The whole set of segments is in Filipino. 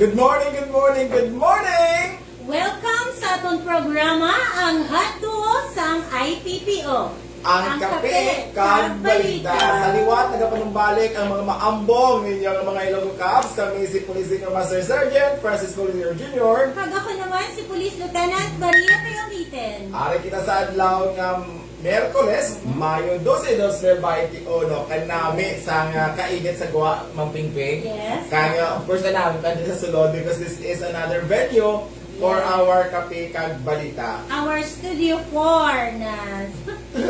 Good morning, good morning, good morning! Welcome sa atong programa ang Hatuo sang IPPO. Ang kape, kag balita. Sa liwat, nagapanumbalik ang mga maambong ninyong mga Ilonggo Caps. Kami si Police Senior Master Sergeant Francis Collier Jr. Kag ako naman si Police Lieutenant Maria Payamitin. Ari kita sa adlaw nga Miyerkules, Mayo 12, 2021, kanami sa kainit sa Gwa, Mampingping. Yes. Kaya, of course, kanami pa din sa sulod because this is another venue for our kape, kag balita. Our Studio 4 na...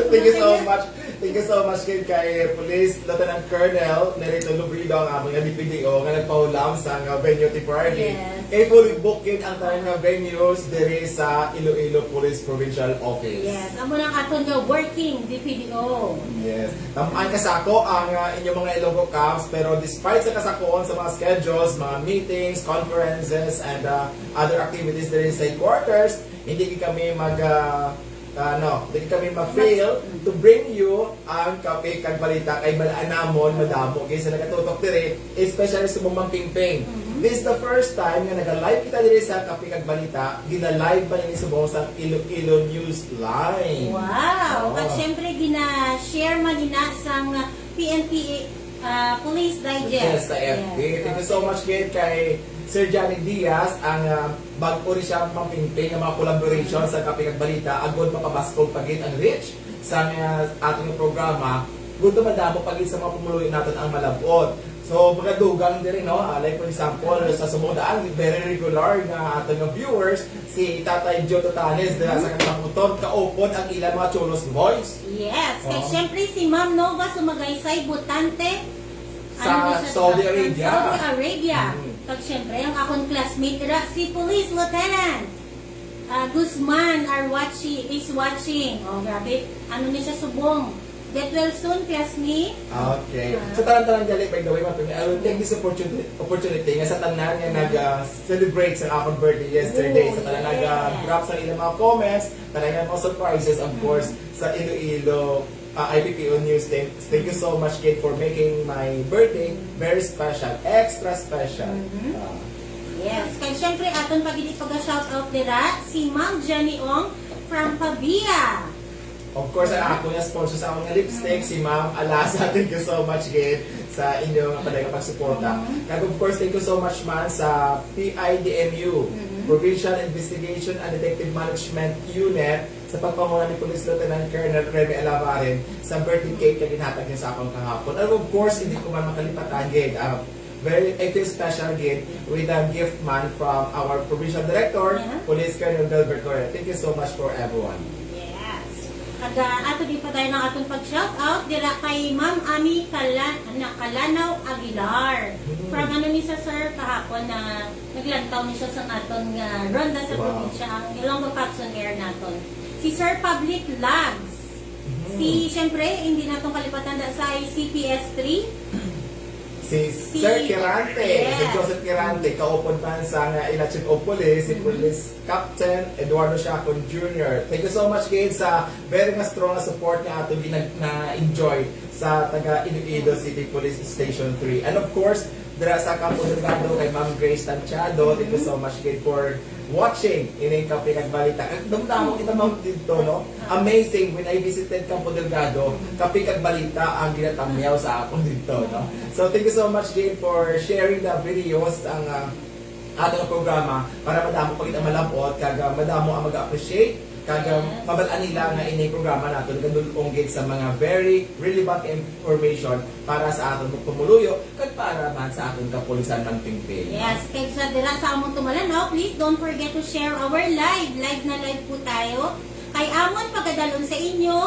Thank you so much. Thank you so much kay Police Lieutenant Colonel Nerito Lubrido ang aming DPDO nga nagpaulam sa venue temporarily. Yes. Fully booked ang tayo nga venues diri sa Iloilo Police Provincial Office. Yes, amo nang aton nga working DPDO. Yes. Tamaan kasako ang inyong mga Ilonggo Caps, pero despite sa kasakoon sa mga schedules, mga meetings, conferences, and other activities diri sa headquarters, hindi kami hindi kami ma-fail to bring you ang kape kag balita kay malaanamon madamo kay sa nagatutok diri, especially sa Mampingping. This is the first time nga naga-live kita diri sa kape kag balita, gina-live pa ni subong sa Iloilo News Line. Wow! At syempre gina-share man ina sang PNP Police Digest. Sa FB. Yes. Thank you so much kay Sir Johnny Diaz, ang bago rin siya Mampingping ang mga collaboration sa Kape kag Balita, agod mapabaskog pagit ang reach sa ating programa, gusto madamo pagit sa mga pumuluyo natin ang malabot. So, magadugang din rin, no? Like for example, sa sumudaan, very regular na ating viewers, si Tatay Joe Totanes, sa kanilang utod, kaupod ang ilang mga Cholos Boys. Yes, kaya syempre si Ma'am Nova Sumagaysay Butante Sa Saudi Arabia. Saudi Arabia. Kag syempre ang akong classmate ra si Police Lieutenant Guzman is watching. Oh, grabe. Ano ni siya subong. Get well soon, classmate. Okay. So talang-talang gali, by the way, I will take this opportunity nga sa tanan nga nag-celebrate sa akong birthday yesterday. Sa tanan nag-drop sa ilang mga comments, tanan mga surprises, of course, sa Iloilo IPPO News. Thank you so much, Kate, for making my birthday very special, extra special. Yes. Kaya syempre aton pagili pag-shoutout nila si Ma'am Jenny Ong from Pavia. Of course, ang ako niya sponsor sa akong lipstick, si Ma'am Alasa. Thank you so much, Kate, sa inyong padagang pagsuporta. Kaya of course, thank you so much, man, sa PIDMU, Provincial Investigation and Detective Management Unit, sa pagpamuna ni Police Lieutenant Colonel Remy Alavarin sa birthday cake na ginhatag niya sa akong kahapon. And of course, hindi ko man makalipatan, Kate. I feel special again with a gift man from our Provincial Director, Police Colonel Delbert Correa. Thank you so much for everyone. Ato din pa tayo ng atong pag-shoutout dira kay Ma'am Ami Kalanaw Aguilar. From ni sa sir kahapon na naglantaw ni siya sa aton nga ronda sa probinsya ang Ilonggo Caps on Air naton. Si Sir Public Lags. Siyempre, hindi natong kalipatan sa CPS 3. Si Sir Kirante, si Joseph Kirante, kaupod man sa Ila Chief of Police, si Police Captain Eduardo Shacon Jr. Thank you so much, Kate, sa very strong support na ato na-enjoy sa taga Iloilo City Police Station 3. And of course, dira sa Campo Delgado kay Ma'am Grace Tanchado. Thank you so much, Kate, for watching ining Kape kag Balita. Damdamo kita ma'am dito, no? Amazing when I visited Campo Delgado, Kape kag Balita ang ginatamyaw sa akon dito, no? So thank you so much, Kate, for sharing the videos ang atong programa para madamo pagit ang malabot kag madamo ang mag-appreciate kag mabalaan nila nga ini programa nato nagdulong gid sa mga very relevant information para sa aton pamuluyo kag para man sa aton kapulisan Mampingping. Yes, kaya sa dira sa among tumalano, please don't forget to share our live. Live po tayo. Kay amon pagkadalon sa inyo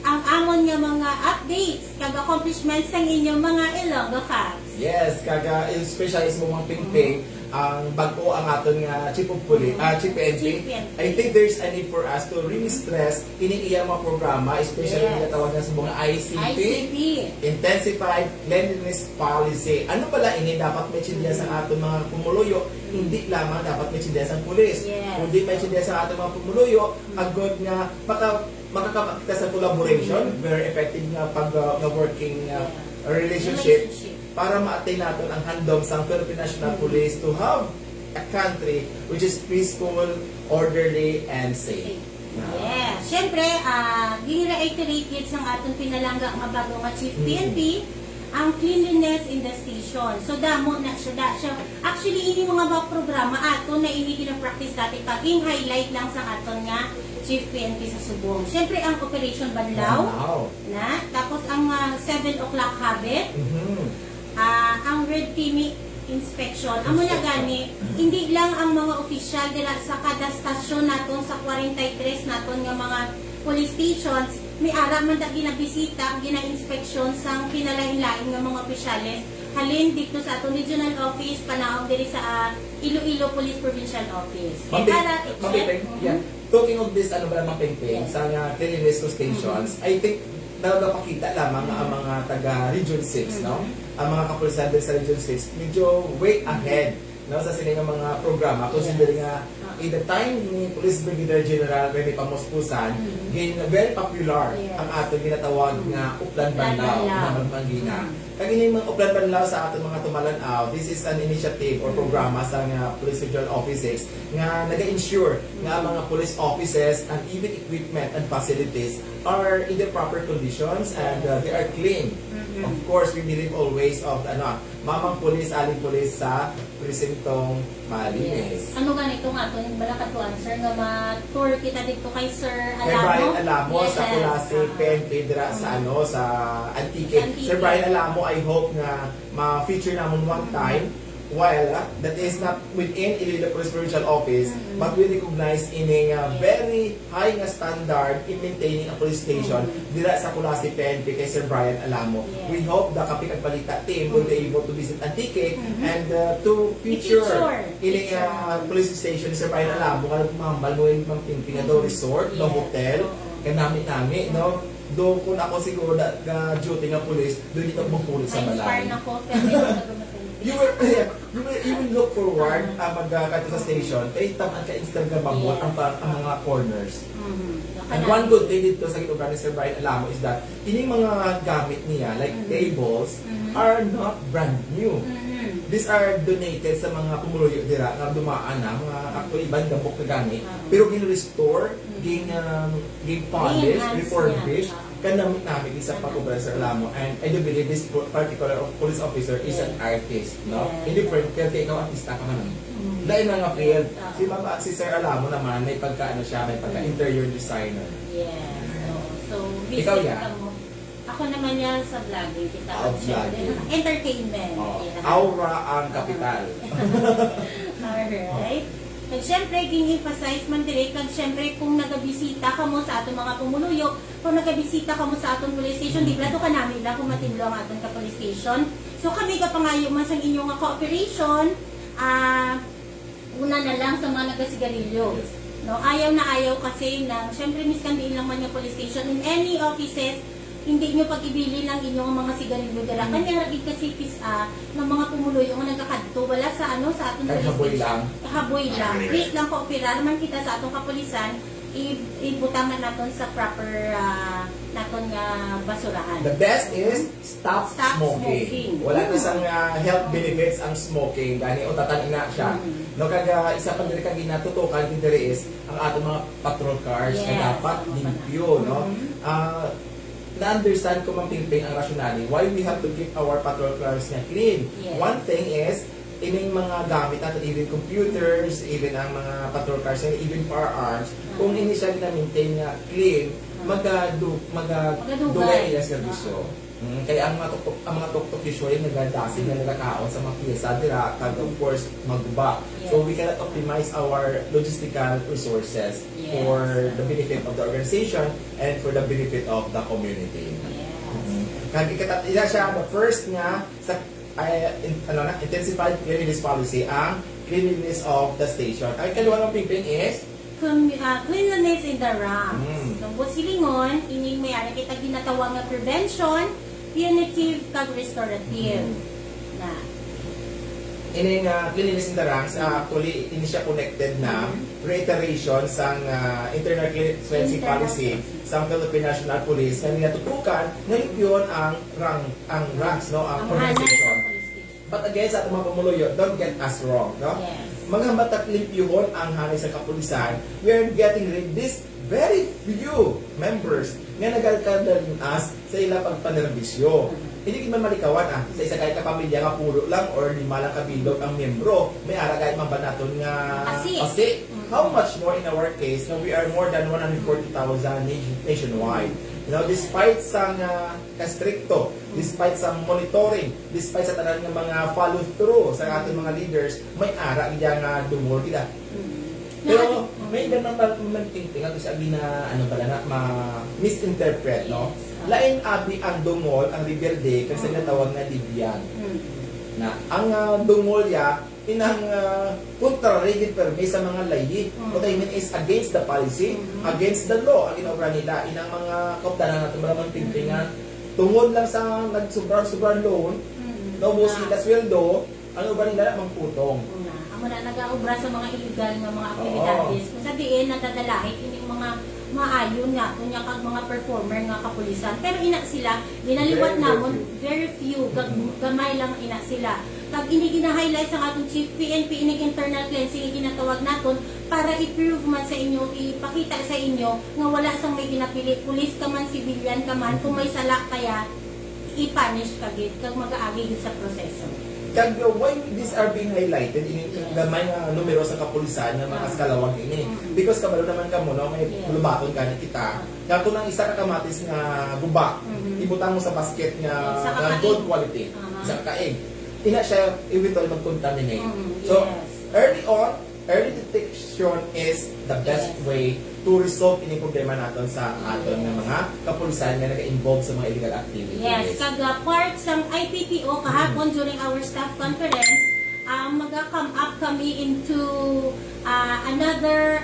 ang amon nga mga updates kag accomplishments ng inyong mga Ilonggo Caps. Yes, kag especially sa mga Pingping, ang bago ang aton nga Chief of Police, Chief PNP. I think there's a need for us to really stress ining iyang mga programa, especially yung tawag na sa mga ICP, Intensified Cleanliness Policy. Ano pala ini dapat may chindihan sa aton mga pumuluyo, hindi lamang dapat may chindihan sa pulis. Kundi may chindihan sa aton mga pumuluyo, agad nga makakapakita sa collaboration, very effective nga pag working relationship para ma-attain natin ang handom sa Philippine National Police to have a country which is peaceful, orderly, and safe. Yes. Siyempre, gini-reiterate sa atong pinalangga nga bago nga Chief PNP, ang cleanliness in the station. So, damo na siya. Actually, ini mga ba programa ato na ini gina-practice dati paging highlight lang sa aton nga Chief PNP sa Subong. Siyempre, ang Operation Banlaw, na, tapos ang 7 o'clock habit, ang Red Team inspection. Amo na gani, hindi lang ang mga opisyal dila sa kada stasyon naton sa 43 naton nga mga police stations, may ara man da ginabisita, gina-inspeksyon sa kinalain-lain nga mga opisyales. Halin dito sa atong regional office, panahon diri sa Iloilo Police Provincial Office. Talking of this, Mapingping, sa cleanliness of stations, I think napakita lamang ang mga taga Region 6, no? Ang mga kapulisan din sa Region 6, medyo way ahead, no? Sa sila mga programa, considering nga in the time ni Police Brigadier General Rene Pamuspusan, very popular ang atong ginatawag nga Uplan Banlaw na Magmangina. Kag ini mga Uplan Banlaw sa atong mga tumalanaw, this is an initiative or programa sa nga Police Regional Offices nga naga-ensure nga ang mga police offices and even equipment and facilities are in the proper conditions and they are clean. Of course, we believe always of mamang pulis, aling pulis sa presentong malinis. Ano ganito nga ito, yung bala ka to answer nga ma-tour kita dito kay Sir Alamo. Sir Brian Alamo sa Kulasi, PNP dira sa sa Antique. Sir Brian Alamo, I hope nga ma-feature naman one time while that is not within Iloilo Police Provincial Office, but we recognize in a very high nga standard in maintaining a police station dira sa Kulasi PNP kay Sir Brian Alamo. We hope the Kapit Balita team will be able to visit Antique and to feature in a police station Sir Brian Alamo nga nagmahambal mo yung Mapingping do resort, no hotel, kanami-nami, no? Doon kung ako siguro duty nga police, doon dito magpulit sa balay. Na ko, pero You will look forward magkakato sa station kay tamaan ka Instagram ang mga corners. And one good thing dito sa gitugan ni Sir Brian Alamo is that ining mga gamit niya like tables are not brand new. These are donated sa mga pumuluyo dira nga dumaan na mga actually bandambok na gamit pero gin-restore, gin-polish, refurbished kanamit namin isa pag-ubra sa Alamo, and I do believe this particular police officer is an artist, no? Indifferent, kaya ikaw artista ka man. Dahil mga field, si Sir Alamo naman, may siya, may pagka-interior designer. Yes. So ikaw ako naman yan sa vlogging. Entertainment. Aura ang kapital. Alright. Kag syempre, gini-emphasize man direct, kag syempre kung nagabisita ka mo sa atong mga pumuluyo, kung nagabisita ka mo sa atong police station, di ba ito ka namin lang kung matinlo ang atong ka-police station. So kami kapangayo man sa inyong cooperation, una na lang sa mga nagasigarilyo. No, ayaw na ayaw kasi na, syempre miskandiin lang man yung police station in any offices, hindi nyo pag-ibili ng inyong mga sigarilyo dira. Kanya rabig kasi ng mga pumuloy yung nagkakadto wala sa sa atong police station. Haboy lang. Please lang kooperar man kita sa atong kapulisan, ibutangan naton sa proper naton nga basurahan. The best is stop smoking. Wala na sang health benefits ang smoking. Gani o tatanin na siya. No kaga isa pa diri kag ginatutukan diri is ang atong mga patrol cars na dapat limpyo, no? Na-understand ko Mapingping ang rationale why we have to keep our patrol cars na clean. One thing is ining mga gamit natin, even computers, even ang mga patrol cars, and even firearms, kung hindi siya na-maintain na clean, magdugay ang servisyo. Kaya ang mga tuktok usually nagdadasin na nagkakaon sa mga piyesa dira, kag of course magguba. So we cannot optimize our logistical resources for the benefit of the organization and for the benefit of the community. Kag ila siya the first nga sa intensified cleanliness policy ang cleanliness of the station. Ang kalawang Mapingping is cleanliness in the ranks. So, silingon, ining may ara kita ginatawag nga prevention, punitive, kag restorative. Na. Ining cleanliness in the ranks, actually, ini siya connected na reiteration sa internal cleanliness policy sa Philippine National Police na ninatutukan na yun ang ranks, no, ang organization. But again, sa atong mga pamuluyo, don't get us wrong, no? Yes. Mga mataklipyuhon ang hanay sa kapulisan, we are getting rid this very few members nga nagalkadaling us sa ilang pagpanerbisyo. Hindi man malikawan sa isa kahit kapamilya nga pulo lang or lima lang kabilog ang membro, may ara kahit man ba naton nga asi. How much more in our case na we are more than 140,000 nationwide. You know, despite sa kastrikto, despite sa monitoring, despite sa tanan nga mga follow through sa ating mga leaders, may ara gid nga dumol kita. Pero may iba naman thinking ang sabi na ano pala na misinterpret, no? Lain abi ang dungol, ang riberde kasi natawag na Libyan. Na ang dungol ya inang contrary gid permi sa mga layi. What I mean is against the policy, against the law ang inobra nila inang mga kauptanan natin mga tingtingan tungod lang sa nagsobrang loan, naubos nila sweldo, ano ba nila mangputong. Amo na nagaobra sa mga illegal nga mga aktibidades. Kung sabihin nadadalahin ining mga maayon nga kunya kag mga performer nga kapulisan. Pero ina sila ginaliwat namon very few gamay lang ina sila. Kag ini gina-highlight sa atong Chief PNP ining internal cleansing ginatawag naton para i-prove man sa inyo, ipakita sa inyo nga wala sang may ginapili, pulis ka man, civilian ka man, kung may sala kaya i-punish ka gid kag mag-aagi gid sa proseso. Kag why these are being highlighted in gamay nga numero sa kapulisan ng mga eskalawag ini because kabalo naman kamo no may lubaton ka kita kag kung ang isa ka kamatis nga guba ibutang mo sa basket nga good quality sa kaig ina siya eventually mag-contaminate. So early detection is the best way to resolve ini problema naton sa aton nga mga kapulisan nga nag-involve sa mga illegal activities. Yes, kag part sa IPPO kahapon during our staff conference, mag-come up kami into another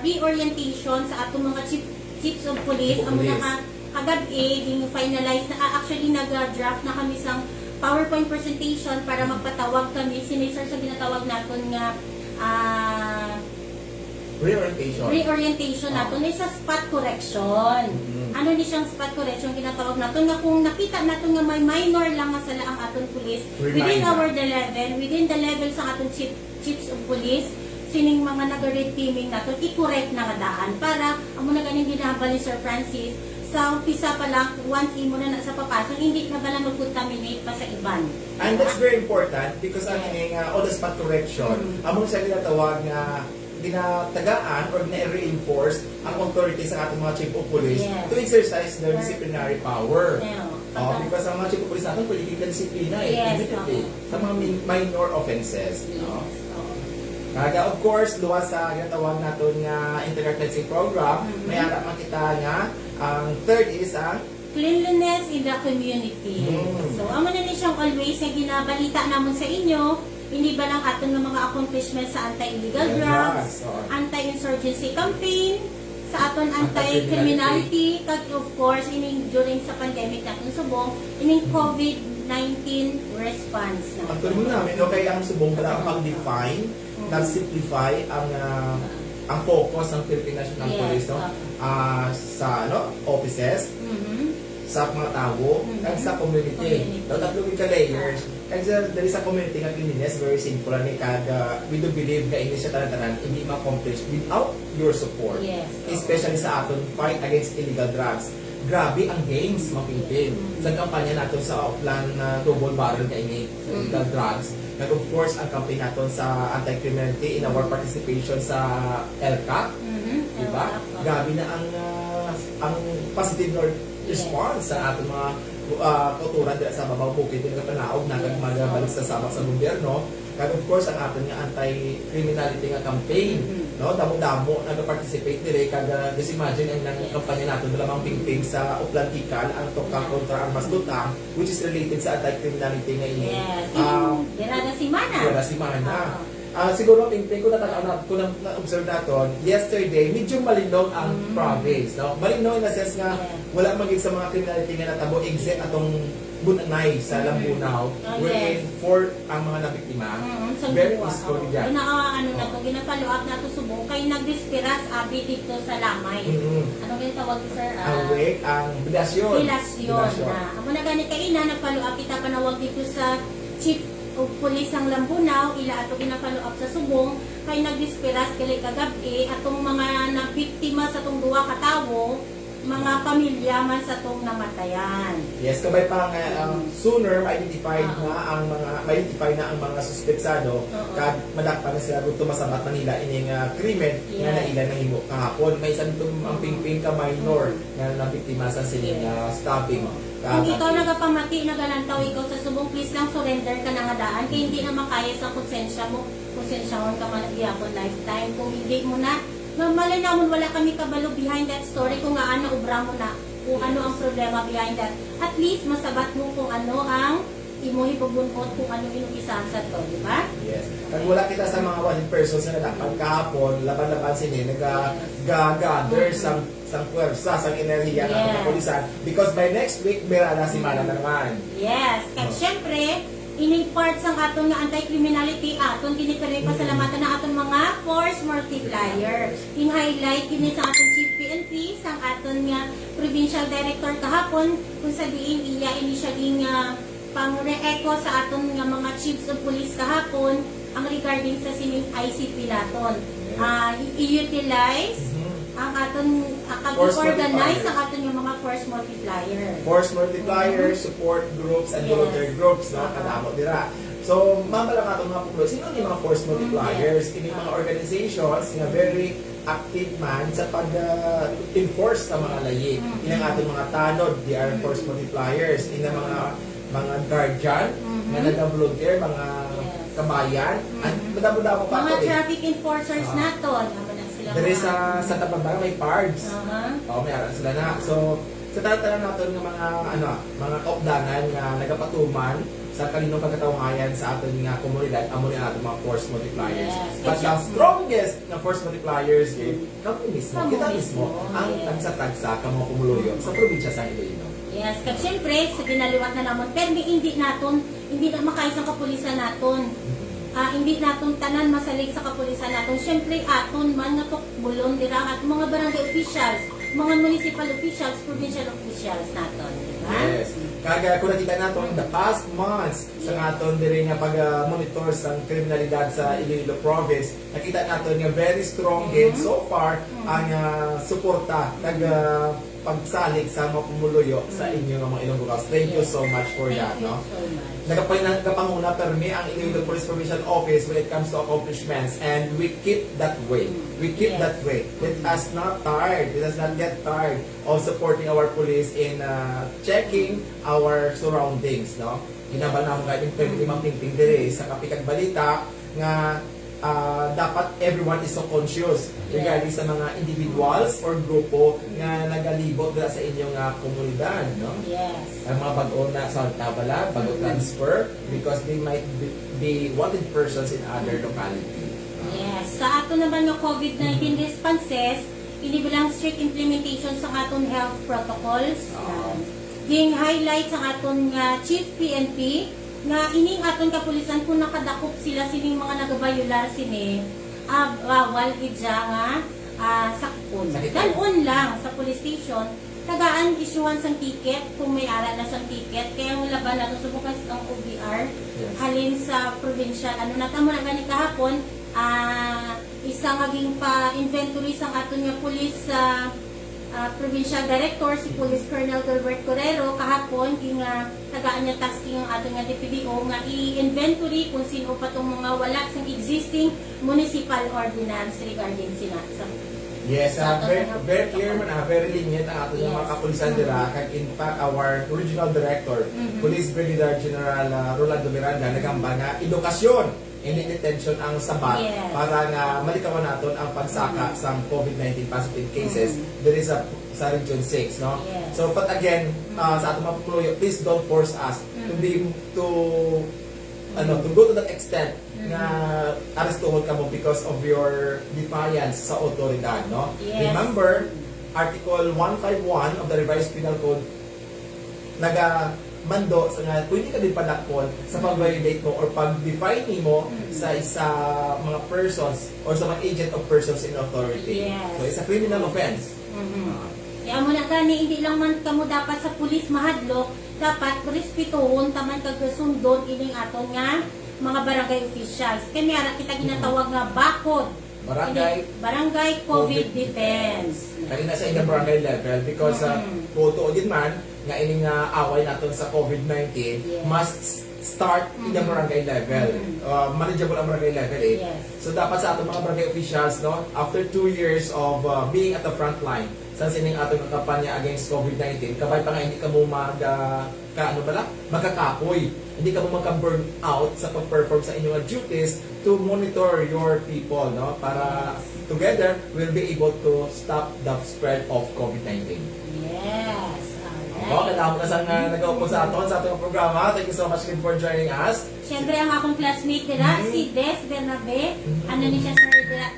reorientation sa atong mga chiefs of police. Amo na kagabi yung finalize na actually nag-draft na kami sa PowerPoint presentation para magpatawag kami sinisir sa ginatawag naton nga reorientation nato ni sa spot correction. Ano ni siyang spot correction ginatawag nato nga kung nakita nato nga may minor lang nga sala ang aton police within the level sa aton chiefs of police sining mga nag-red teaming nato i-correct na nga daan para amo na ganing ginahambal ni Sir Francis sa umpisa pa lang once imo na sa papasok hindi na bala mag-contaminate pa sa iban. And that's very important because ang on the spot correction among siya ginatawag nga ginatagaan or gina-reinforce ang authority sa ating mga chief of police to exercise their disciplinary power. Because ang mga chief of police natin pwede disiplina immediately sa mga minor offenses. Kaga of course, luwas sa ginatawag natin nga internal cleansing program, may harap makita nga ang third is ang cleanliness in the community. So, amo na ni siyang always na ginabalita namon sa inyo, hindi ba lang aton ng mga accomplishments sa anti-illegal drugs, anti-insurgency campaign, sa aton anti-criminality, kag of course, ining during sa pandemic natin subong, ining COVID-19 response na. Actually mo namin, okay, ang subong pala ang pag-define, nag-simplify ang focus ng Philippine National Police sa offices, sa mga tao, at sa community. Tatlo ka layers. Kasi there is a community nga cleanliness, very simple. We do believe na hindi siya tanan-tanan, hindi ma-accomplish without your support. Especially sa aton fight against illegal drugs. Grabe ang gains, mapipin. Sa kampanya natin sa plan na double barrel ka ini, illegal drugs. And of course, ang campaign natin sa anti-criminality in our participation sa LCAP. Diba? Grabe na ang positive response sa ating mga kauturan sa babaw bukid din kapanaog na magabalik sa sabak sa gobyerno. Kaya of course ang ating anti-criminality nga campaign, no, damo-damo nag-participate dire kada just imagine ang kampanya natin lamang pingping sa Uplantical ang toka kontra ang masdutang which is related sa anti-criminality nga ini. Dira si Mana. Siguro pingping ko na-observe natin yesterday medyo malinaw ang province, no? Malinaw in the sense nga wala magig sa mga criminality nga natabo except atong Bunanay sa Lambunaw wherein for ang mga nabiktima very peaceful diyan. Gina-follow up na ito subong kay nag-dispiras abi dito sa Lamay. Ano yung tawag sir? Ang bilasyon. Amo na ganit kay ina nag-follow up kita panawag dito sa Chief o pulis ang Lambunaw ila ato ginapalo up sa subong kay nagdisperas kali kagabi atong mga nabiktima sa tong duwa ka tawo mga pamilya man sa tong namatayan. Yes, kabay pa nga sooner ma-identify na ang mga suspetsado kag madakpan na sila kung tumasabat Manila ining krimen nga naila nahimo kahapon. May isang ang pingping ka minor nga nabiktima sa sining stabbing. Kung ikaw nagapamati, nagalantaw ikaw sa subong, please lang surrender ka na nga daan kaya hindi na makaya sa konsensya mo. Konsensyahon ka man gyapon lifetime. Kung hindi mo na, malay namon wala kami kabalo behind that story kung ano ubra mo na kung ano ang problema behind that. At least masabat mo kung ano ang imo hipubunkot kung ano inupisahan sa to, di ba? Yes. Kag wala kita sa mga wanted persons na nadakpan kahapon, laban-laban sini nag-gather sang puwersa, sang enerhiya ng mga pulisan because by next week meron na si Mana na naman. Yes. Kag syempre, ining parts ang aton nga anti-criminality aton kini pasalamatan na aton mga force multiplier. In highlight kini sa aton Chief PNP sang aton nga Provincial Director kahapon kung sa diin iya initially nga pang-re-echo sa aton nga mga chiefs of police kahapon ang regarding sa sining ICP laton. I-utilize ang aton organize ang aton yung mga force multiplier. Force multiplier, support groups, and volunteer groups na kadamo dira. So, mama lang ato mga pulo. Sino yung mga force multipliers? Ini mga organizations nga very active man sa pag-enforce sa mga layi. Inang ato mga tanod, they are force multipliers. Inang mga guardian nga nag-volunteer, mga kabayan. At madamo-damo pa mga ito traffic enforcers naton. Dari sa Tabambara may pards. Oo, may aral sila na. So, sa tanan natin ng mga kaupdanan nga nagapatuman sa kaninong pagkatawangayan sa aton nga komunidad, amo ni aton mga force multipliers. Yes. But the strongest na force multipliers kami mismo, kita mismo, ang tagsa-tagsa ka mga kumuluyo sa probinsya sa Iloilo. Yes, kasi siyempre, sa ginaliwat na naman, pero hindi na makaisang kapulisan naton. Hindi naton tanan masalig sa kapulisan naton. Siyempre, aton man nga bulon dira at mga barangay officials, mga municipal officials, provincial officials naton. Diba? Yes. Kaya kung nakita natin, the past months sa aton diri nga pag-monitor sa kriminalidad sa Iloilo Province, nakita natin nga very strong din so far ang suporta pagsalig sa mga pumuluyo sa inyo ng mga Ilonggo Girls. Thank you so much for that. No? Nagapanguna permi ang Iloilo Police Provincial Office when it comes to accomplishments, and we keep that way. We keep that way. Let us not tired. Let us not get tired of supporting our police in checking our surroundings. No? Hinabal naman kayo yung pwede mapingping dire sa Kapikag Balita nga dapat everyone is so conscious regarding sa mga individuals or grupo nga nagalibot dira sa inyong komunidad, no? Yes. Ang mga bago na sa tabala, bago transfer because they might be wanted persons in other locality. Yes. Sa ato naman nga COVID-19 responses, inibilang strict implementation sa aton health protocols. Ding highlight sa aton nga Chief PNP nga ining aton kapulisan kung nakadakop sila sining mga nagabayular sini bawal gidya nga sakpon. Dalon lang sa police station tagaan isyuhan sang ticket kung may ara na sang ticket kaya ang laban nato subukan ang OVR halin sa provincial natamo na gani kahapon isang maging pa inventory sang aton nga police Provincial Director, si Police Colonel Gilbert Correro, kahapon, tagaan niya tasking ang ating nga DPDO nga i-inventory kung sino pa itong mga wala sa existing municipal ordinance regarding sila. Yes, very clear man, very lenient ang ating mga kapulisan dira. Kag in fact, our original director, Police Brigadier General Rolando Miranda, nagamba nga edukasyon hindi detention ang sabat para nga malikawan natin ang pagsaka sa COVID-19 positive cases there is sa Region 6, no? So but again, sa atong mga pupuloy, please don't force us to go to that extent na arestuhon ka mo because of your defiance sa otoridad, no? Remember, Article 151 of the Revised Penal Code mando sa nga pwede ka din padakpon sa pag-violate mo or pag-define mo sa isa mga persons or sa mga agent of persons in authority. So it's a criminal offense. Kaya mo na gani, hindi lang man kamo dapat sa pulis mahadlok, dapat respetuhon taman kag sundon ining aton nga mga barangay officials. Kaya may ara kita ginatawag nga bakod. Barangay COVID Defense. Kaya na sa inyong barangay level because puto din man nga ining away natin sa COVID-19 must start in the barangay level. Manageable ang barangay level eh. Yes. So dapat sa atong mga barangay officials, no, after 2 years of being at the front line, sa sining atong kampanya against COVID-19, kabay pa nga hindi ka mo magkakapoy. Hindi ka mo magka-burn out sa pag-perform sa inyong duties to monitor your people, no, para together we'll be able to stop the spread of COVID-19. Yes. Okay, tama ka sa nag-uupo sa ating programa. Thank you so much for joining us. Siyempre, ang akong classmate nila, si Des Bernabe. Ano ni siya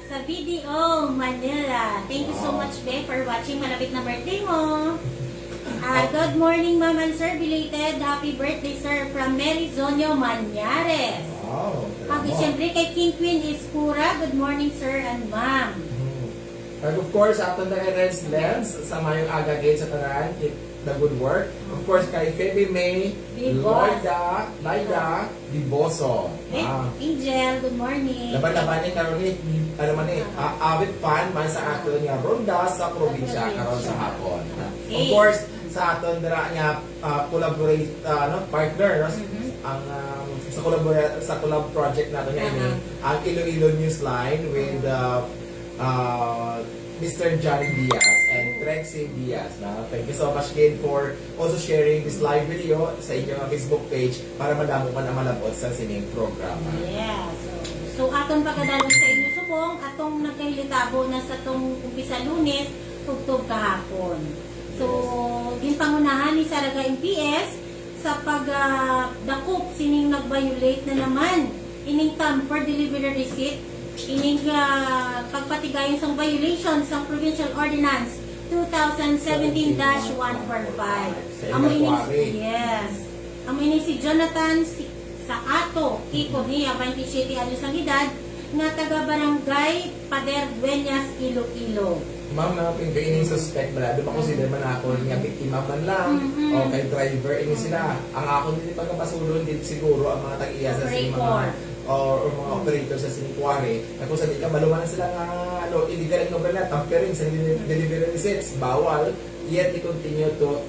sa video, Manila. Thank you so much, Be, for watching. Malapit na birthday mo. Good morning, Ma'am and Sir. Belated happy birthday, Sir, from Mary Zonio Manyares. Wow. Siyempre, kay King Queen Ispura. Good morning, Sir and Ma'am. And of course, ato na Renz Lens, sa mayong agagate sa tanan, keep the good work. Of course, kay Phoebe May, Laida, Diboso. Angel, good morning. Laban-laban ni Caroline, ano man eh, avid fan man sa ato nga ronda sa probinsya karon sa hapon. Of course, sa aton dira nga collaborate partner, no? Ang sa collab project natin nga ini, ang Iloilo Newsline with Mr. Johnny Diaz and Trexie Diaz. Thank you so much again for also sharing this live video sa inyong Facebook page para madamo man ang malabot sa sining programa. Yes. So atong pagkadalo sa inyo subong, atong nagkahilitabo na sa tong umpisa Lunes, tugtog kahapon. So, din pangunahan ni Saraga MPS sa pagdakop sining nag-violate na naman ining tamper delivery receipt ining pagpatigayon sa violation sa Provincial Ordinance 2017-145. Amo ini si Jonathan sa ato Kiko niya 27 anyos ang edad nga taga barangay Pader Dueñas, Iloilo. Ma'am, na pinagkainin suspect na doon consider man ako nga biktima man lang o kay driver ini sila. Ang ako din pagkapasulon din siguro ang mga tag-iya sa mga or mga operator sa Sinikwari na kung saan ikabaluman sila nga illegal ang na tampering sa delivery receipts, bawal, yet i-continue to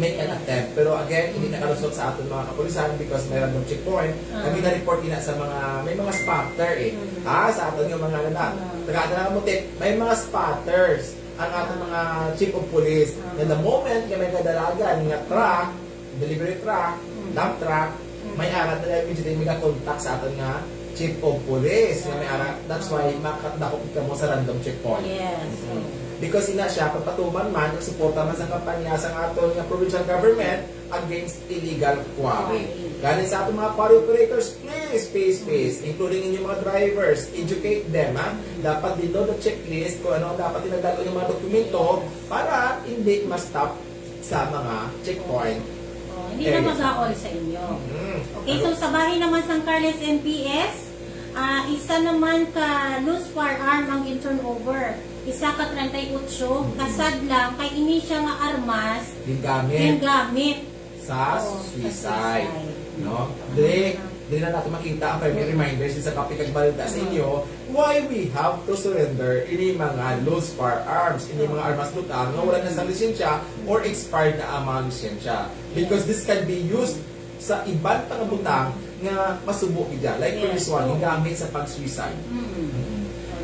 make an attempt. Pero again, hindi nakalusot sa ating mga kapulisan because may random checkpoint. Kami na-report na sa may mga spotter sa atin yung mga taga-atin mutik, may mga spotters ang ating mga chief of police. And the moment may kadalagan nga truck, delivery truck, dump truck, may arat na immediately may contact sa atin nga chief of police na may arat. That's why makakadakop ka mo sa random checkpoint. Yes. Because ina siya, pagpatuman man, suporta man sa kampanya sa aton nga provincial government against illegal quarry. Galing sa ating mga quarry operators, please, including inyong mga drivers, educate them. Dapat dito na checklist kung ano dapat tinagdalo yung mga dokumento para hindi ma-stop sa mga checkpoint. Hindi na mag-aol sa inyo. Okay, so sa bahay naman sa Carles NPS, isa naman ka loose firearm ang in-turnover. Isa ka 38, kasad lang, kay ini siya nga armas, gamit sa suicide. No? Di na natin makita ang primary reminders sa kapit balita sa inyo why we have to surrender ini mga loose firearms, ini mga armas lutang na wala na sa lisensya or expired na ang mga lisensya. Because this can be used sa ibang pangabutang nga masubo gid. Like for this one, gamit sa pag-suicide.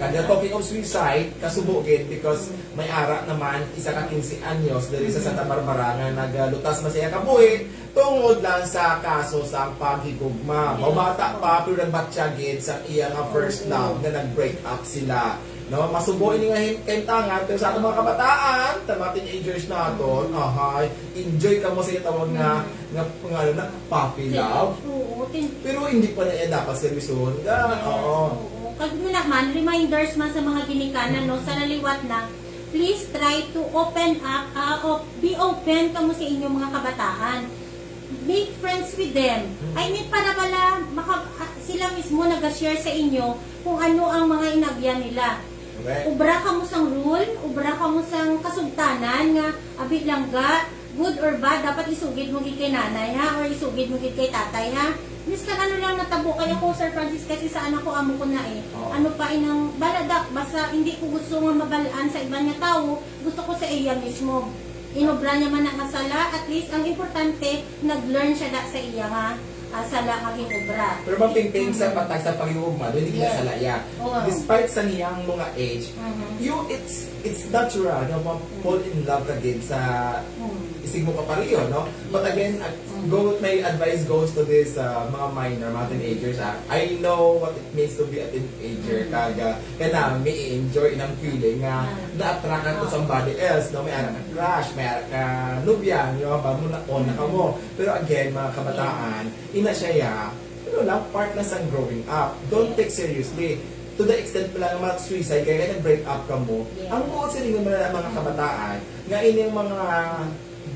Kaya talking of suicide, kasubugin because may ara naman isa ka 15 anyos diri sa Santa Barbara nga naglutas masaya kabuhi tungod lang sa kaso sa paghigugma. Mabata pa pero nagbatsyagid sa iya nga first love na nag-break up sila. No, masubo ini nga kentangan pero sa atong mga kabataan, tama teenagers naton, enjoy ka mo sa tawag nga puppy love. Pero hindi pa na dapat seryoson. Kag naman, reminders man sa mga ginikanan, no, sa naliwat na, please try to open up, be open kamo sa inyong mga kabataan. Make friends with them. I mean, para pala, sila mismo nag-share sa inyo kung ano ang mga inabyan nila. Okay. Ubra ka mo sang rule, ubra ka mo sang kasugtanan nga, abit lang ga, good or bad, dapat isugid mo gid kay nanay ha, or isugid mo gid kay tatay ha. Miskan ano lang natabo kaya ko Sir Francis kasi sa anak ko amo ko na eh. Oo. Ano pa inang balada basta hindi ko gusto nga mabalaan sa ibang nga tao, gusto ko sa iya mismo. Inobra niya man ang masala, at least ang importante nag-learn siya da sa iya nga sala nga ginobra. Pero mapingping sa patay sa panghiugma, hindi Yes. niya salaya. Oo. Despite sa niyang mga age, it's natural na fall in love ka din sa isig mo kapariyo, no? But again, my advice goes to this mga minor, mga teenagers. I know what it means to be a teenager. Kaya may enjoy ng feeling nga na-attract ka to somebody else, no? May anak ka crush, may anak ka nubya, ba mo na on na ka mo. Pero again, mga kabataan, ina siya lang, part na sa growing up. Don't take seriously. To the extent mo lang mag-suicide, kaya nag-break up ka mo. Ang buod sa rin ng mga kabataan, nga inyong mga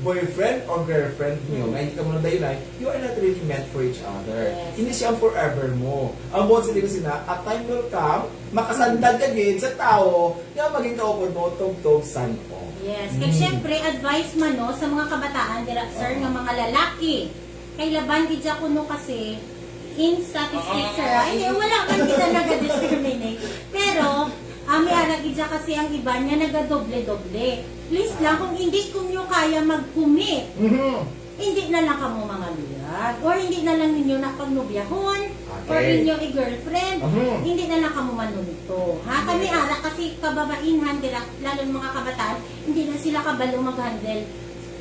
boyfriend or girlfriend niyo, nga hindi ka muna dayon ay, you are not really meant for each other. Yes. Hindi siya forever mo. Ang buod sa rin sina, a time will come, makasandag ka din sa tao, nga maging kaupod mo, tog-tog san o. Yes, kaya syempre advice man no sa mga kabataan dira sir nga mga lalaki. Kay laban gid ko no kasi in statistics sir, ay wala man kita naga-discriminate. Pero may ara gid kasi ang iba niya nagadoble-doble. Please lang kung hindi kunyo kaya mag-commit, hindi na lang kamo mga luyag or hindi na lang ninyo napagnobiyahon or Okay. inyo i-girlfriend, hindi na lang kamo manunito. Ha? Kami ara kasi kababainhan dira, lalo ng mga kabataan, hindi na sila kabalo mag-handle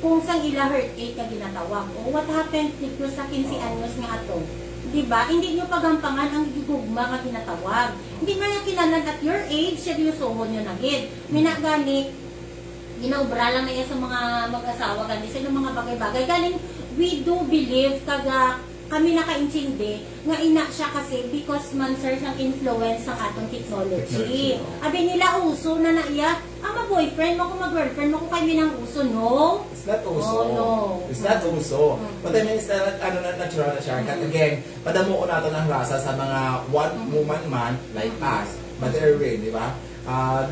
kung sang ila hurt ka ginatawag. O what happened dito sa 15 anyos nga ato? Diba? Hindi nyo pagampangan ang gugugma nga ginatawag. Hindi man yung kinanan at your age, seryosohon nyo na gid. May nagani, ginaubra lang na yan sa mga mag-asawa gani sa mga bagay-bagay. Galing, we do believe kaga kami nakaintindi nga ina siya kasi because man sir ang influence ng atong technology. Abi nila uso na iya, boyfriend mo ko mag-girlfriend mo ko kay minang uso, no? It's not uso. Oh, no. It's not uso. But I mean, it's not, natural na siya. At again, padamo ko natin ang rasa sa mga one-woman man like us. But anyway, di ba?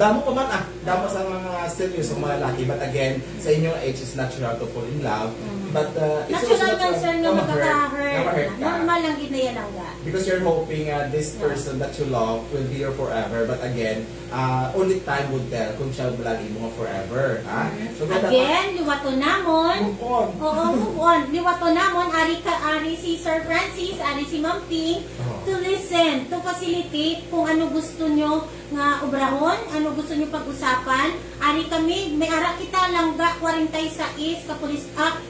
Damo pa man damo sa mga seryoso mga lalaki. But again, sa inyong age, it's natural to fall in love. But it's also Natural yan sir nga magkaka-hurt. ma-hurt ka. Normal lang gid na yan ang ga. Because you're hoping this person that you love will be here forever. But again, only time would tell kung siya lagi mo forever. So, Again, liwato namon. move on. Oo, move on. Liwato namon, ari si Sir Francis, ari si Ma'am Ping, to listen, to facilitate kung ano gusto nyo nga obrahon, ano gusto nyo pag-usapan. Ari kami, may ara kita langga 46 ka police,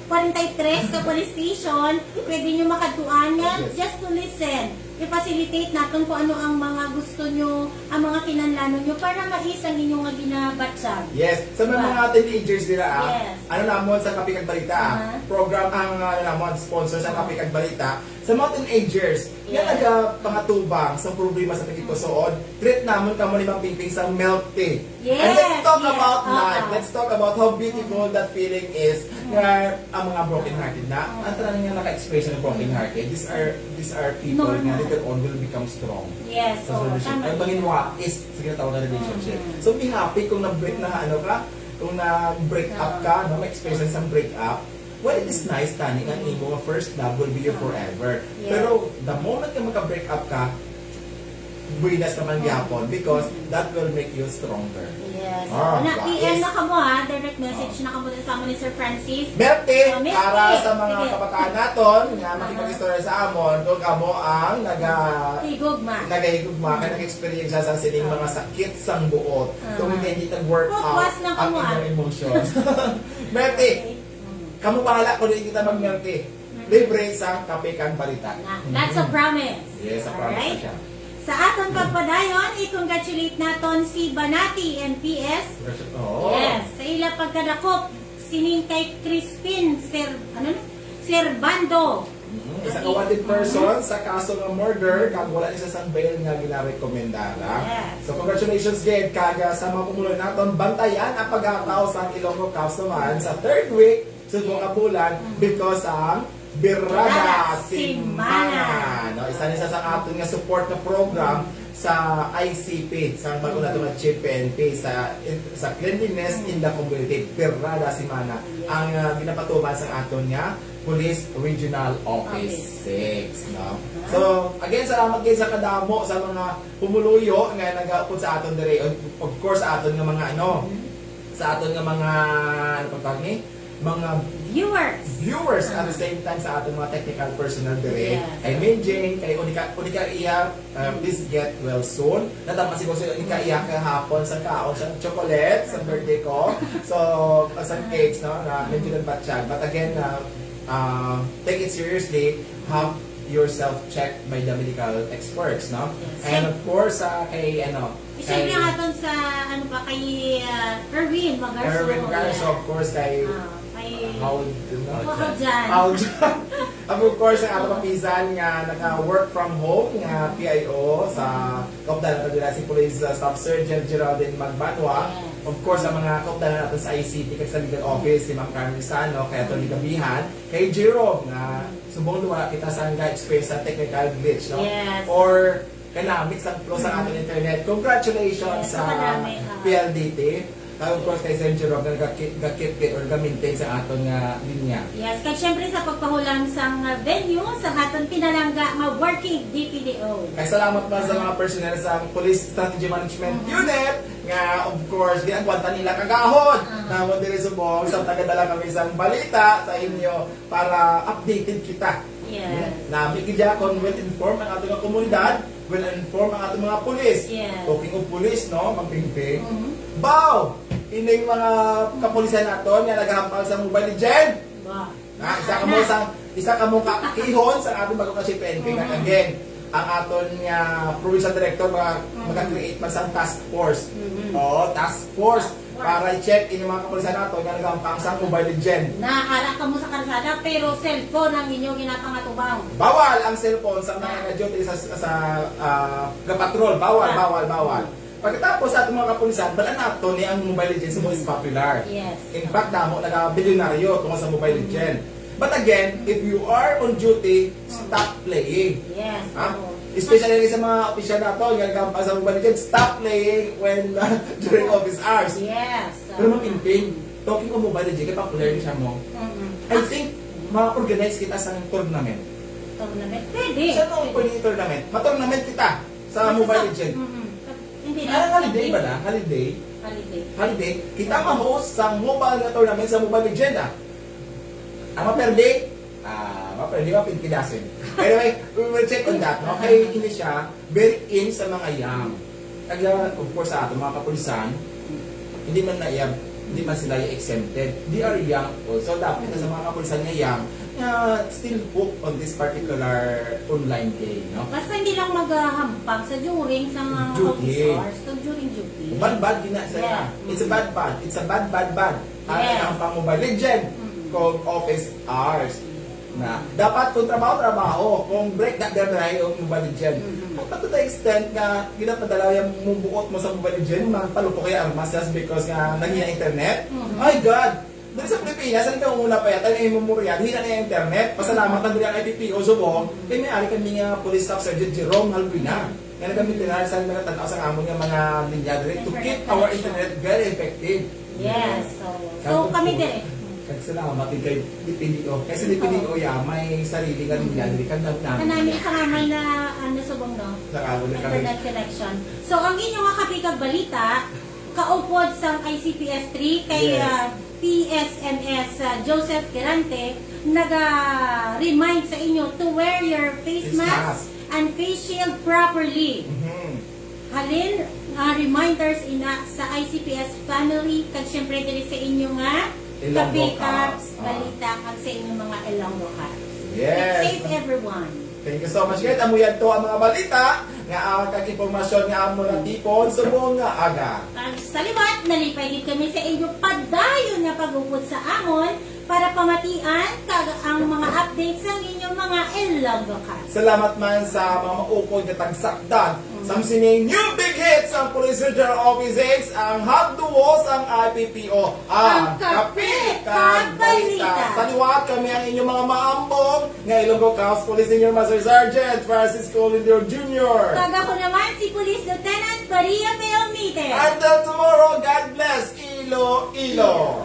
43 ka police station. Pwede nyo makatuan yan, just to listen. I-facilitate natin kung ano ang mga gusto nyo, ang mga kinanlano nyo para mais ang inyong nga ginabatsag. Yes, sa mga teenagers nila Yes. ano namon sa Kapikag Balita program ang namon sponsor sa Kapikag Balita sa mga teenagers nga nagapangatubang sa problema sa pagkikusood, treat namon kamo ni Ma'am Pingping sa milk tea. Yes, And let's talk yes. about life. Let's talk about how beautiful that feeling is nga ang mga broken hearted na ang tanang nga naka-express ng broken hearted. These are people Normal. nga later on will become strong. Yes, Sa oo, relationship. tama. Ang manginwa is sa ginatawag na relationship. So be happy kung na-break na kung na-break up ka, may experience ng break up. Well, it is nice tani ang imo nga first love will be here forever. Yes. Pero the moment ka magka-break up ka, buinas naman gyapon because that will make you stronger. Yes. Diba? PM na kamo direct message na kamo sa ni Sir Francis. Milk tea, Milk para tea. sa mga Sige. kabataan naton nga makipag-istorya sa amon kung kamo ang Tigugma. nagahigugma ka nag-experience sa sining mga sakit sang buot. Kung hindi nag-work out Focus na ang kamo, inyong emotions. Milk tea, kamu bahala kung hindi kita mag-milk tea. Libre sa Kapikag Balita. That's a promise. Yes, a promise Alright? na siya. Sa aton pagpadayon, i-congratulate naton si Banati NPS. Oh. Yes, sa ila pagkadakop sining kay Crispin Servando. Isa ka wanted person sa kaso ng murder kag wala isa sang bail nga ginarekomendara. Yes. So congratulations Ged kaga sa mga pumuloy naton bantayan ang pagkatao sa Ilonggo Cops naman sa third week sa buong kabulan because ang Birrada Simana. No, isa nisa sa aton nga support na program sa ICP, sa bago na itong PNP, sa cleanliness in the community, Birrada Simana. Ang ginapatuman sa aton nga Police Regional Office 6. No? So, again, salamat kayo sa kadamo sa mga pumuluyo nga nag-upod sa aton dire. Of course, sa aton nga mga sa aton nga mga mga viewers at the same time sa ating mga technical personnel dire. Yes. Ay Minjing, kay Unika Iya, please get well soon. Natama siguro si Unika Iya kahapon sa kaon sa chocolate sa birthday ko. So, sa cakes, no, na medyo nagbatsyag. But again, take it seriously. Have yourself checked by the medical experts, no? Yes. And of course, kay Siyempre aton sa kay Erwin Magarso. Erwin Garso, of course, kay How of course, ang ato kapisan nga naka-work from home nga PIO sa kaupdanan nila si Police Staff Sergeant Geraldine Magbanwa. Of course, ang mga kaupdanan natin sa ICT kay sa legal office, si Ma'am Carmen Sano, kay Atty. Gabihan, kay Jerome nga subong wala kita sa nga experience sa technical glitch, no? Yes. Or kanamit sa flow sa ating internet. Congratulations Yes, sa marami, PLDT. Of course, kay Sir Jerome nga gakit or gamintin sa aton nga linya. Yes, kaya syempre sa pagpahulang sa venue sa aton pinalangga nga working DPDO. Kay salamat pa sa mga personnel sa Police Strategy Management Unit nga of course ginagwanta nila kagahon na mo diri subong sa tagadala kami isang balita sa inyo para updated kita. Yes. Na bigyan kon well informed ang ating mga komunidad, well informed ang ating mga pulis. Yes. Talking of police, no, magpingping. Bow! Ining mga kapulisan naton nga nagahampal sa Mobile Legend. Wow. Isa ka mo kakihon sa ating bago ka PNP nga again ang aton nga provincial director mag-create man sa task force. Oo, task force para i-check inyong mga kapulisan nato nga nagahampal sa Mobile Legend. Naara ka mo sa kalsada pero cellphone ang inyong ginapangatubang. Bawal ang cellphone sa mga duty sa gapatrol. Bawal. Pagkatapos sa ating mga kapulisan, balaan nato ni ang Mobile Legends most popular. Yes. In fact, damo nag-bilyonaryo tungkol sa Mobile Legends. But again, if you are on duty, stop playing. Yes. Ha? Especially sa mga opisyal nato, yung nagkampa sa Mobile Legends, stop playing when during office hours. Yes. Pero mapimping, talking of Mobile Legends, kaya popular siya mo. I think, ma-organize kita sa tournament. Tournament? Pwede. Sa nung pwede tournament? Ma-tournament kita sa Mobile Legends. Hindi na. Holiday ba na? Holiday. Kita ma-host sa mobile na tournament sa Mobile Legend, Ang maperde, mapinkidasin. Anyway, we will check on that, no? Kaya ini siya, very in sa mga young. Kaya, of course, sa ating mga kapulisan, hindi man sila exempted. They are young also. Dapat sa mga kapulisan na young, still hooked on this particular online game, no? Basta hindi lang maghahampang sa during sa mga office hours, during duty. Bad din na siya. It's a bad. It's a bad. Yes. Ang pang Mobile Legend kung office hours. Na dapat kung trabaho, kung break na yung Mobile Legend. But to the extent na ginapadala yung mubuot mo sa Mobile Legend, magpalupo kaya armas just because nga naging internet. My God! Doon sa Pilipinas, saan ka umuna pa yata yung memorya, hindi na yung internet. Pasalamat na doon yung IPPO subong, kaya may-ari kami nga Police Staff Sergeant Jerome Halbuina. Kaya nagamit na sa mga tanaw sa amon nga mga linya to keep our internet very effective. Yes. So kami din. Salamat din kay DPDO. Kasi DPDO may sarili nga linya, hindi ka namin. Kanami sa kamay na subong, no? Internet connection. So ang inyong kapikag balita, kaupod sa ICPS 3 kay PSMS Joseph Gerante nag-remind sa inyo to wear your face mask and face shield properly. Halin reminders sa ICPS family kag syempre diri sa inyo nga kapikag balita kag sa inyong mga Ilonggo Caps. Yes. Keep safe everyone. Thank you so much guys. Amuyan to ang mga balita nga kag-impormasyon nga amo na tipon subong nga aga. Sa liwat, nalipay din kami sa inyo padayon na pag-upod sa amon para pamatian kag ang mga updates ng inyong mga Ilonggo Caps. Salamat man sa mga maupod na tagsakdan. Samsining new big hits ang Police Regional Offices, ang hot duos ang IPPO, ang Kape Kag Balita. Sa liwat kami ang inyong mga maambong nga Ilonggo County Police Senior Master Sergeant Francisco Lindor Jr. Pag ako naman si Police Lieutenant Maria Peomite. Until tomorrow, God bless Iloilo!